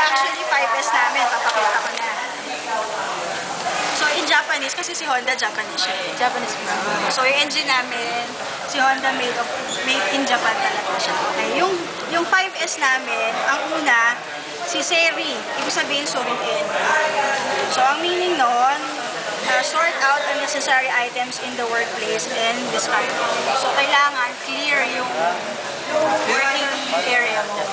actually 5S namin, papakita ko na. So in Japanese, kasi si Honda Japanese siya eh. Japanese brand. So yung engine namin, si Honda made in Japan talaga siya. Okay, yung 5S namin, ang una, si Seri, ibig sabihin suriin. So ang meaning nun, sort out unnecessary items in the workplace and discard them. So kailangan clear yung working area mo.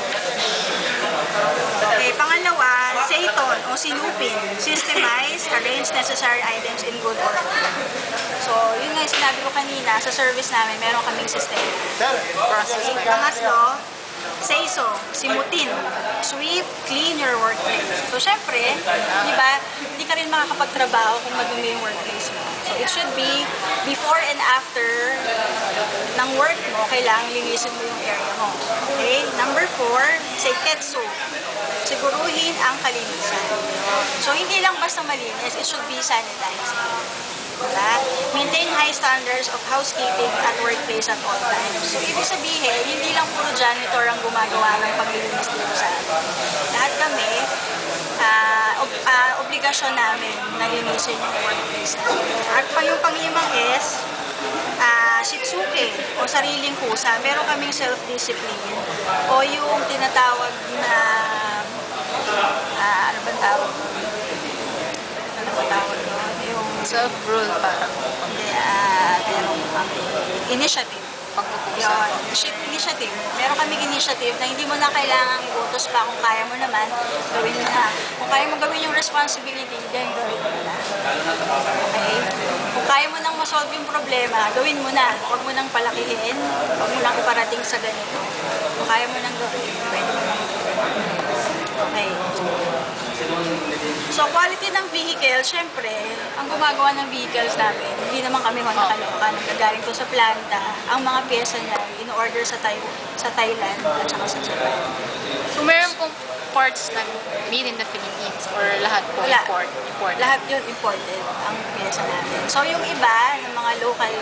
Okay, pangalawa, Seiton o sinupin. Systemize, arrange necessary items in good order. So, yun nga yung sinabi ko kanina, sa service namin, meron kaming system. Process. Pangatlo, Seiso, simutin. Sweep, clean your workplace. So, syempre, di ba, hindi ka rin makakapagtrabaho kung madumi yung workplace mo. So, it should be before and after ng work mo, kailangan linisin mo yung area mo. Okay? Number 4, seiketsu. Siguruhin ang kalinisan. So, hindi lang basta malinis, it should be sanitized. Diba? Maintain high standards of housekeeping at workplace at all times. So, ibig sabihin, hindi lang puro janitor ang gumagawa ng paglilinis dito sa atin. Lahat kami, obligasyon namin na linisin yung workplace natin. At yung panglimang is, shitsuke o sariling kusa. Meron kaming self-discipline o yung tinatawag na ano ba tawag? Ano ba tawag doon? Yung Self-rule parang. Hindi, meron initiative. Pagkukusa. Yun, initiative. Meron kaming initiative na hindi mo na kailangang iutos pa. Kung kaya mo naman, gawin mo na. Kung kaya mo gawin yung responsibility, then gawin mo na. Okay? Kung kaya mo nang masolve yung problema, gawin mo na. Huwag mo nang palakihin. Huwag mo nang iparating sa ganito. Kung kaya mo nang gawin, pwede mo nang gawin. Okay. So, quality ng vehicle, syempre, ang gumagawa ng vehicles namin, hindi naman kami Honda Caloocan, nagagaling to sa planta, ang mga pyesa niya, in-order sa Thailand at saka sa Japan. So, meron pong parts na made in the Philippines or lahat po import? Lahat yun imported, ang pyesa namin. So, yung iba, ng mga local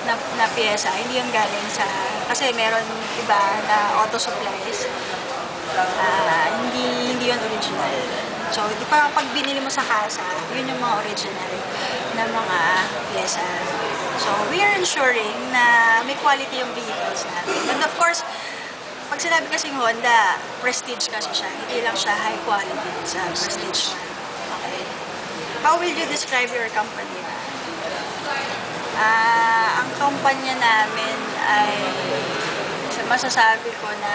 na pyesa, hindi yung galing sa, kasi meron iba na auto supplies, hindi yun original. So, di pa pag binili mo sa kasa, yun yung mga original na mga pyesa. So, we are ensuring na may quality yung vehicles natin. And of course, pag sinabi kasing Honda, prestige kasi siya. Hindi lang siya high quality sa prestige one. Okay. How will you describe your company? Ang kumpanya namin ay masasabi ko na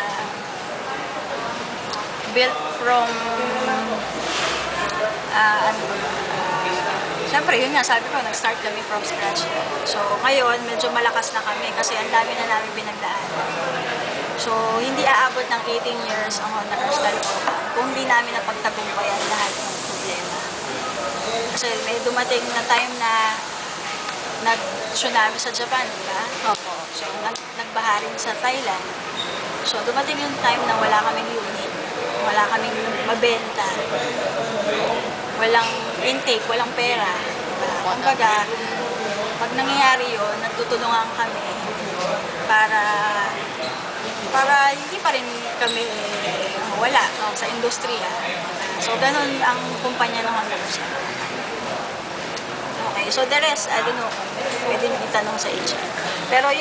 built from siyempre, yun nga, sabi ko, nag-start kami from scratch. So, ngayon, medyo malakas na kami kasi ang dami na namin pinagdaanan. So, hindi aabot ng 18 years ang Honda Cars Caloocan kung hindi namin napagtagumpayan lahat ng problema. Kasi may dumating na time na nag-tsunami sa Japan, di ba? Opo. So, nagbaha rin sa Thailand. So, dumating yung time na wala kaming unit. Wala kaming mabenta. Walang intake, walang pera. Kumbaga, pag nangyayari yun, nagtutulungan kami para hindi pa rin kami wala sa industriya. So, ganun ang kumpanya ng Honda Cars. Okay, so the rest, I don't know, pwede nyo itanong sa HR. Pero